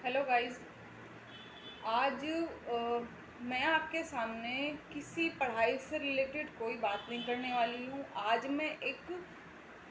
Hello guys. आज मैं आपके सामने किसी पढ़ाई से रिलेटेड कोई बात नहीं करने वाली हूँ। आज मैं एक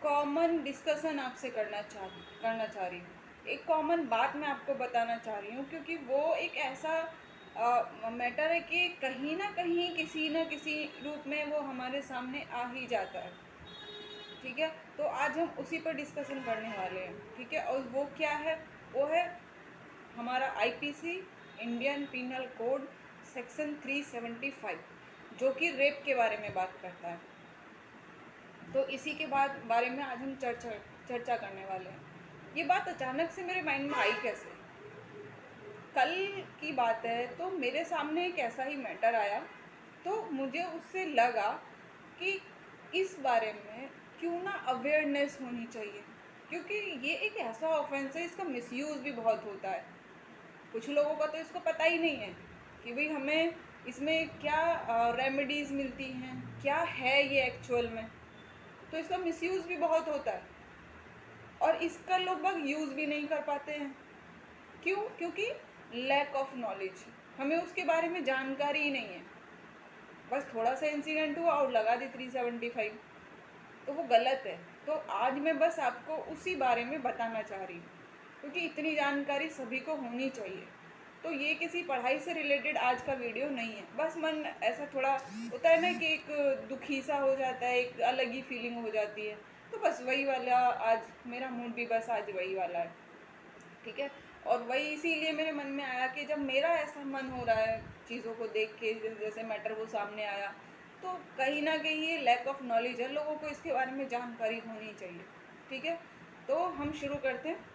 कॉमन डिस्कशन आपसे करना चाह रही हूँ। एक कॉमन बात मैं आपको बताना चाह रही हूँ, क्योंकि वो एक ऐसा मैटर है कि कहीं ना कहीं किसी न किसी रूप में वो हमारे सामने आ ही जाता है। ठीक है, तो आज हम उसी पर डिस्कशन करने वाले हैं। ठीक है, और वो क्या है? वो है हमारा IPC, Indian penal code, section 375, जो कि रेप के बारे में बात करता है। तो इसी के बारे में आज हम चर्चा करने वाले हैं। ये बात अचानक से मेरे माइंड में आई कैसे? कल की बात है, तो मेरे सामने एक ऐसा ही मैटर आया, तो मुझे उससे लगा कि इस बारे में क्यों ना अवेयरनेस होनी चाहिए, क्योंकि ये एक ऐसा ऑफेंस है, इसका मिसयूज़ भी बहुत होता है। कुछ लोगों का तो इसको पता ही नहीं है कि भाई हमें इसमें क्या रेमेडीज़ मिलती हैं, क्या है ये एक्चुअल में। तो इसका मिसयूज़ भी बहुत होता है और इसका लोग बाग यूज़ भी नहीं कर पाते हैं। क्यों? क्योंकि लैक ऑफ नॉलेज, हमें उसके बारे में जानकारी ही नहीं है। बस थोड़ा सा इंसिडेंट हुआ और लगा दी 375, तो वो गलत है। तो आज मैं बस आपको उसी बारे में बताना चाह रही हूँ, क्योंकि इतनी जानकारी सभी को होनी चाहिए। तो ये किसी पढ़ाई से रिलेटेड आज का वीडियो नहीं है। बस मन ऐसा थोड़ा होता है ना कि एक दुखी सा हो जाता है, एक अलग ही फीलिंग हो जाती है। तो बस वही वाला आज मेरा मूड भी बस आज वही वाला है। ठीक है, और वही इसीलिए मेरे मन में आया कि जब मेरा ऐसा मन हो रहा है चीज़ों को देख के, जैसे मैटर वो सामने आया, तो कहीं ना कहीं ये लैक ऑफ नॉलेज है, लोगों को इसके बारे में जानकारी होनी चाहिए। ठीक है, तो हम शुरू करते हैं।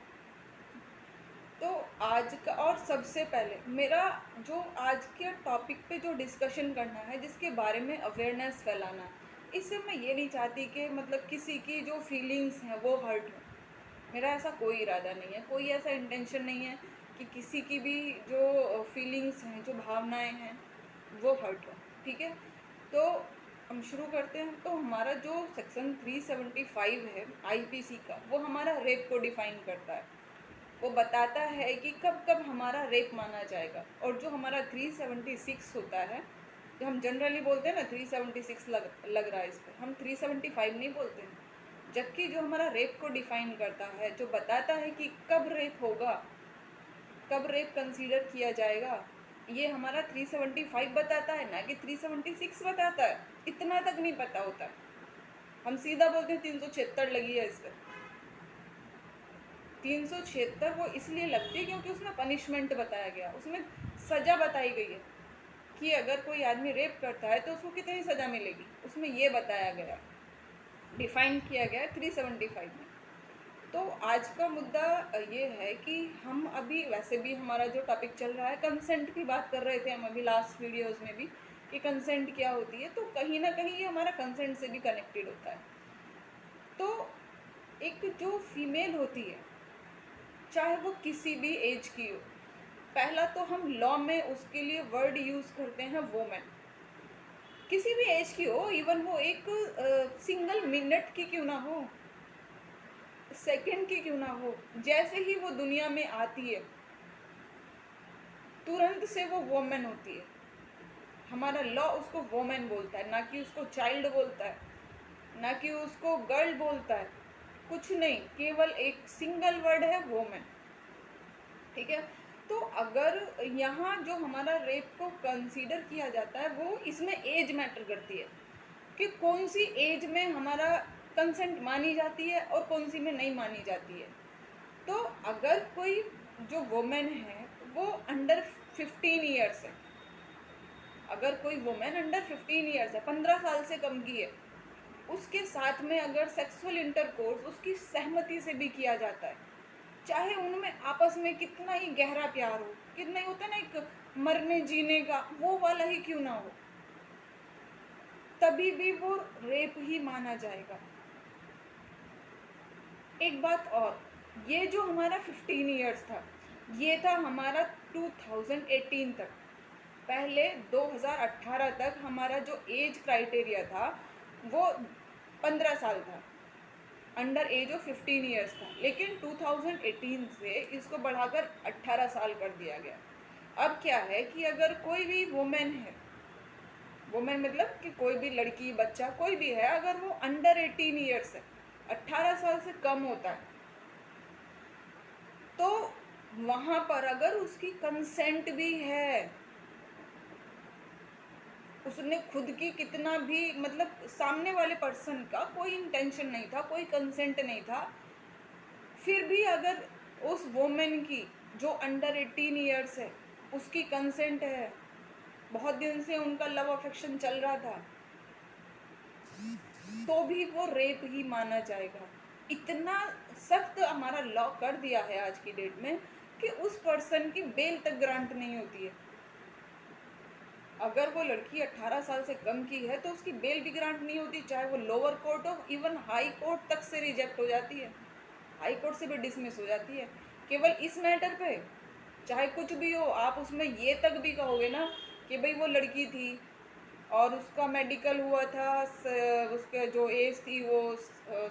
तो आज का, और सबसे पहले मेरा जो आज के टॉपिक पे जो डिस्कशन करना है, जिसके बारे में अवेयरनेस फैलाना है, इससे मैं ये नहीं चाहती कि मतलब किसी की जो फीलिंग्स हैं वो हर्ट हो। मेरा ऐसा कोई इरादा नहीं है, कोई ऐसा इंटेंशन नहीं है कि किसी की भी जो फीलिंग्स हैं, जो भावनाएं हैं, वो हर्ट हो। ठीक है, तो हम शुरू करते हैं। तो हमारा जो सेक्शन 375 है आईपीसी का, वो हमारा रेप को डिफाइन करता है। वो बताता है कि कब कब हमारा रेप माना जाएगा। और जो हमारा 376 होता है, जो हम जनरली बोलते हैं ना 376 लग रहा है इस पर, हम 375 नहीं बोलते हैं। जबकि जो हमारा रेप को डिफाइन करता है, जो बताता है कि कब रेप होगा, कब रेप कंसीडर किया जाएगा, ये हमारा 375 बताता है, ना कि 376 बताता है। इतना तक नहीं पता होता, हम सीधा बोलते हैं 376 लगी है इस पर। 376 वो इसलिए लगती है क्योंकि उसमें पनिशमेंट बताया गया, उसमें सज़ा बताई गई है कि अगर कोई आदमी रेप करता है तो उसको कितनी सज़ा मिलेगी, उसमें ये बताया गया, डिफाइन किया गया है 375 में। तो आज का मुद्दा ये है कि हम अभी, वैसे भी हमारा जो टॉपिक चल रहा है, कंसेंट की बात कर रहे थे हम अभी लास्ट वीडियोज़ में भी, कि कंसेंट क्या होती है। तो कहीं ना कहीं ये हमारा कंसेंट से भी कनेक्टेड होता है। तो एक जो फीमेल होती है, चाहे वो किसी भी एज की हो, पहला तो हम लॉ में उसके लिए वर्ड यूज़ करते हैं वोमेन। किसी भी एज की हो, इवन वो एक सिंगल मिनट की क्यों ना हो, सेकंड की क्यों ना हो, जैसे ही वो दुनिया में आती है तुरंत से वो वोमेन होती है। हमारा लॉ उसको वोमेन बोलता है, ना कि उसको चाइल्ड बोलता है, ना कि उसको गर्ल बोलता है, कुछ नहीं, केवल एक सिंगल वर्ड है वोमेन। ठीक है, तो अगर यहाँ जो हमारा रेप को कंसीडर किया जाता है, वो इसमें एज मैटर करती है कि कौन सी एज में हमारा कंसेंट मानी जाती है और कौन सी में नहीं मानी जाती है। तो अगर कोई जो वुमेन है वो अंडर 15 ईयर्स है, अगर कोई वुमेन अंडर 15 ईयर्स है, 15 साल से कम की है, उसके साथ में अगर सेक्सुअल इंटरकोर्स उसकी सहमति से भी किया जाता है, चाहे उनमें आपस में कितना ही गहरा प्यार हो, कितना ही होता है ना एक मरने जीने का, वो वाला ही क्यों ना हो, तभी भी वो रेप ही माना जाएगा। एक बात और, ये जो हमारा 15 ईयर्स था, ये था हमारा 2018 तक। पहले 2018 तक हमारा जो एज क्राइटेरिया था वो 15 साल था। अंडर एज ऑफ 15 ईयर्स था, लेकिन 2018 से इसको बढ़ाकर 18 साल कर दिया गया। अब क्या है कि अगर कोई भी वुमेन है, वुमेन मतलब कि कोई भी लड़की बच्चा कोई भी है, अगर वो अंडर 18 ईयर्स है, 18 साल से कम होता है, तो वहाँ पर अगर उसकी कंसेंट भी है, उसने खुद की कितना भी मतलब सामने वाले पर्सन का कोई इंटेंशन नहीं था, कोई कंसेंट नहीं था, फिर भी अगर उस वोमेन की जो अंडर 18 ईयर्स है उसकी कंसेंट है, बहुत दिन से उनका लव अफेक्शन चल रहा था, तो भी वो रेप ही माना जाएगा। इतना सख्त हमारा लॉ कर दिया है आज की डेट में कि उस पर्सन की बेल तक ग्रांट नहीं होती है। अगर वो लड़की 18 साल से कम की है तो उसकी बेल भी ग्रांट नहीं होती, चाहे वो लोअर कोर्ट हो, इवन हाई कोर्ट तक से रिजेक्ट हो जाती है, हाई कोर्ट से भी डिसमिस हो जाती है। केवल इस मैटर पे चाहे कुछ भी हो, आप उसमें ये तक भी कहोगे ना कि भाई वो लड़की थी और उसका मेडिकल हुआ था, उसके जो एज थी वो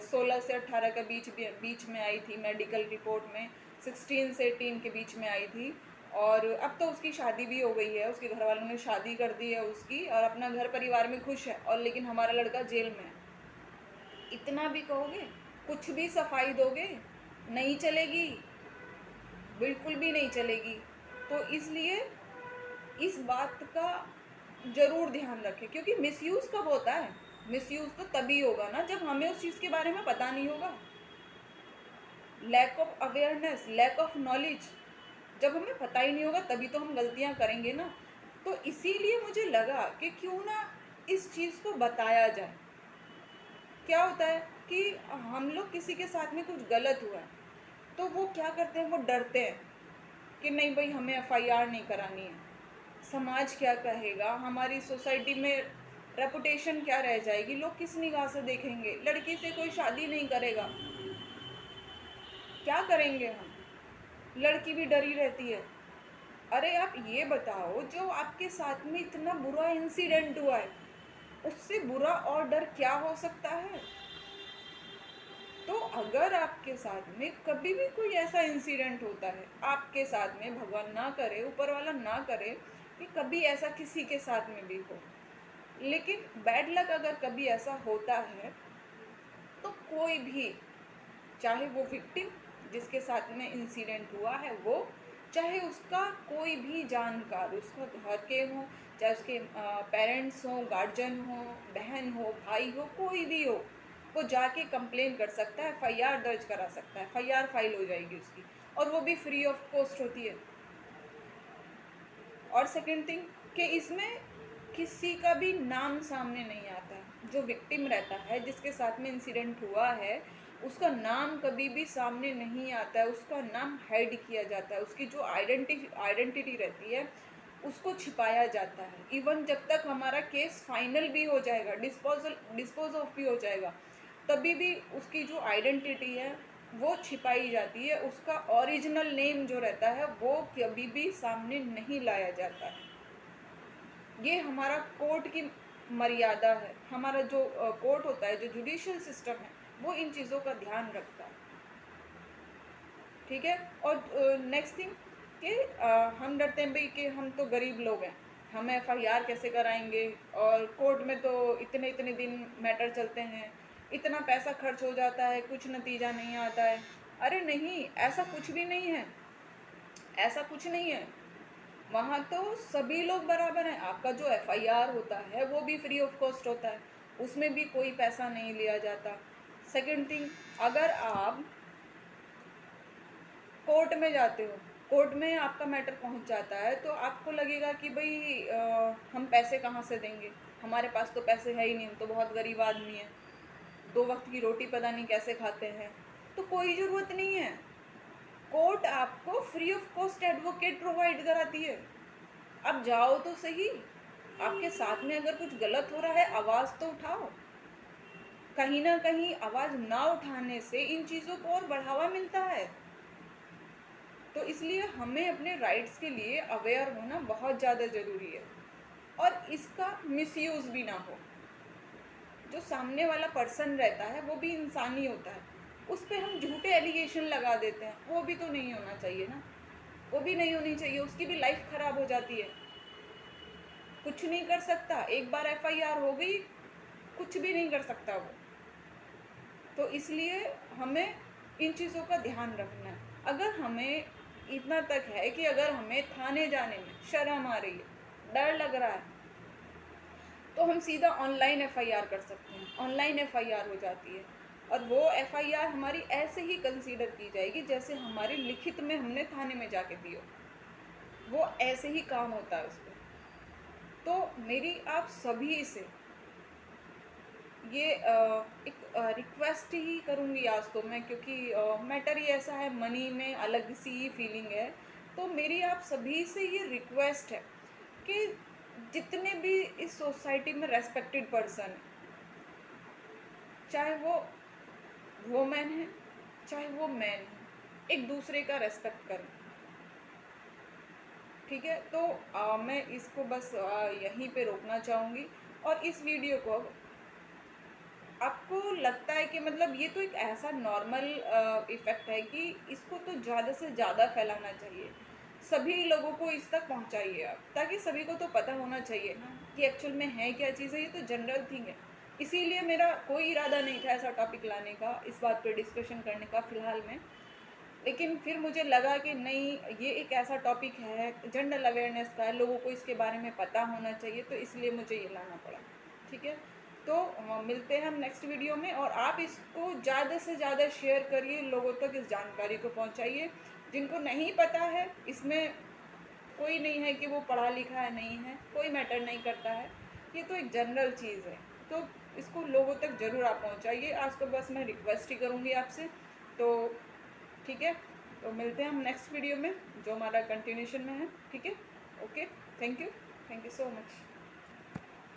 16 से 18 के बीच में आई थी, मेडिकल रिपोर्ट में 16 से 18 के बीच में आई थी, और अब तो उसकी शादी भी हो गई है, उसके घर वालों ने शादी कर दी है उसकी और अपना घर परिवार में खुश है, और लेकिन हमारा लड़का जेल में है। इतना भी कहोगे, कुछ भी सफाई दोगे, नहीं चलेगी, बिल्कुल भी नहीं चलेगी। तो इसलिए इस बात का ज़रूर ध्यान रखें, क्योंकि मिसयूज़ कब होता है, मिसयूज़ तो तभी होगा ना जब हमें उस चीज़ के बारे में पता नहीं होगा। Lack of awareness, lack of knowledge, जब हमें पता ही नहीं होगा तभी तो हम गलतियां करेंगे ना। तो इसीलिए मुझे लगा कि क्यों ना इस चीज़ को बताया जाए। क्या होता है कि हम लोग किसी के साथ में कुछ गलत हुआ है तो वो क्या करते हैं, वो डरते हैं कि नहीं भाई हमें एफआईआर नहीं करानी है, समाज क्या कहेगा, हमारी सोसाइटी में रेपुटेशन क्या रह जाएगी, लोग किस निगाह से देखेंगे, लड़की से कोई शादी नहीं करेगा, क्या करेंगे हम, लड़की भी डरी रहती है। अरे आप ये बताओ, जो आपके साथ में इतना बुरा इंसिडेंट हुआ है, उससे बुरा और डर क्या हो सकता है। तो अगर आपके साथ में कभी भी कोई ऐसा इंसिडेंट होता है, आपके साथ में, भगवान ना करे, ऊपर वाला ना करे कि कभी ऐसा किसी के साथ में भी हो, लेकिन बैड लक अगर कभी ऐसा होता है तो कोई भी, चाहे वो विक्टिम जिसके साथ में इंसिडेंट हुआ है वो, चाहे उसका कोई भी जानकार, उसका घर के हो, चाहे उसके पेरेंट्स हो, गार्जियन हो, बहन हो, भाई हो, कोई भी हो, वो जाके कंप्लेन कर सकता है, एफआईआर दर्ज करा सकता है, एफआईआर फाइल हो जाएगी उसकी, और वो भी फ्री ऑफ कॉस्ट होती है। और सेकंड थिंग कि इसमें किसी का भी नाम सामने नहीं आता है, जो विक्टिम रहता है, जिसके साथ में इंसिडेंट हुआ है, उसका नाम कभी भी सामने नहीं आता है, उसका नाम हाइड किया जाता है, उसकी जो आइडेंटिटी रहती है उसको छिपाया जाता है। इवन जब तक हमारा केस फाइनल भी हो जाएगा, डिस्पोज ऑफ भी हो जाएगा, तभी भी उसकी जो आइडेंटिटी है वो छिपाई जाती है, उसका ओरिजिनल नेम जो रहता है वो कभी भी सामने नहीं लाया जाता है। ये हमारा कोर्ट की मर्यादा है, हमारा जो कोर्ट होता है, जो जुडिशियल सिस्टम है, वो इन चीज़ों का ध्यान रखता है। ठीक है। और नेक्स्ट थिंग कि हम डरते हैं भाई कि हम तो गरीब लोग हैं, हम एफआईआर कैसे कराएंगे, और कोर्ट में तो इतने इतने दिन मैटर चलते हैं, इतना पैसा खर्च हो जाता है, कुछ नतीजा नहीं आता है। अरे नहीं, ऐसा कुछ भी नहीं है, ऐसा कुछ नहीं है। वहाँ तो सभी लोग बराबर हैं। आपका जो एफआईआर होता है वो भी फ्री ऑफ कॉस्ट होता है, उसमें भी कोई पैसा नहीं लिया जाता। सेकंड थिंग, अगर आप कोर्ट में जाते हो, कोर्ट में आपका मैटर पहुंच जाता है, तो आपको लगेगा कि भाई हम पैसे कहाँ से देंगे, हमारे पास तो पैसे है ही नहीं, तो बहुत गरीब आदमी है, 2 वक्त की रोटी पता नहीं कैसे खाते हैं। तो कोई ज़रूरत नहीं है, कोर्ट आपको free of cost advocate provide कराती है। अब जाओ तो सही, आपके साथ में अगर कुछ गलत हो रहा है आवाज़ तो उठाओ। कहीं ना कहीं आवाज़ ना उठाने से इन चीज़ों को और बढ़ावा मिलता है। तो इसलिए हमें अपने राइट्स के लिए अवेयर होना बहुत ज़्यादा ज़रूरी है, और इसका मिसयूज़ भी ना हो। जो सामने वाला पर्सन रहता है वो भी इंसान ही होता है, उस पर हम झूठे एलिगेशन लगा देते हैं, वो भी तो नहीं होना चाहिए ना, वो भी नहीं होनी चाहिए, उसकी भी लाइफ ख़राब हो जाती है। कुछ नहीं कर सकता, एक बार FIR हो गई, कुछ भी नहीं कर सकता वो। तो इसलिए हमें इन चीज़ों का ध्यान रखना है। अगर हमें इतना तक है कि अगर हमें थाने जाने में शर्म आ रही है, डर लग रहा है, तो हम सीधा ऑनलाइन FIR कर सकते हैं, ऑनलाइन FIR हो जाती है। और वो FIR हमारी ऐसे ही कंसीडर की जाएगी जैसे हमारी लिखित में हमने थाने में जाके दी हो, वो ऐसे ही काम होता है उस पर। तो मेरी आप सभी से ये एक रिक्वेस्ट ही करूँगी आज तो मैं, क्योंकि मैटर ही ऐसा है, मनी में अलग सी ही फीलिंग है। तो मेरी आप सभी से ये रिक्वेस्ट है कि जितने भी इस सोसाइटी में रेस्पेक्टेड पर्सन, चाहे वो वुमेन है चाहे वो मैन है, एक दूसरे का रेस्पेक्ट करें। ठीक है, तो मैं इसको बस यहीं पे रोकना चाहूँगी। और इस वीडियो को आपको लगता है कि मतलब ये तो एक ऐसा नॉर्मल इफ़ेक्ट है कि इसको तो ज़्यादा से ज़्यादा फैलाना चाहिए, सभी लोगों को इस तक पहुंचाइए आप, ताकि सभी को तो पता होना चाहिए ना कि एक्चुअल में है क्या चीज़ है। ये तो जनरल थिंग है, इसीलिए मेरा कोई इरादा नहीं था ऐसा टॉपिक लाने का, इस बात पर डिस्कशन करने का फ़िलहाल में। लेकिन फिर मुझे लगा कि नहीं, ये एक ऐसा टॉपिक है, जनरल अवेयरनेस का है, लोगों को इसके बारे में पता होना चाहिए, तो इसलिए मुझे ये लाना पड़ा। ठीक है, तो मिलते हैं हम नेक्स्ट वीडियो में। और आप इसको ज़्यादा से ज़्यादा शेयर करिए, लोगों तक इस जानकारी को पहुंचाइए। जिनको नहीं पता है, इसमें कोई नहीं है कि वो पढ़ा लिखा है नहीं है, कोई मैटर नहीं करता है, ये तो एक जनरल चीज़ है। तो इसको लोगों तक ज़रूर आप पहुंचाइए। आज तो बस मैं रिक्वेस्ट ही करूँगी आपसे। तो ठीक है, तो मिलते हैं हम नेक्स्ट वीडियो में जो हमारा कंटिन्यूशन में है। ठीक है, okay, thank you so much.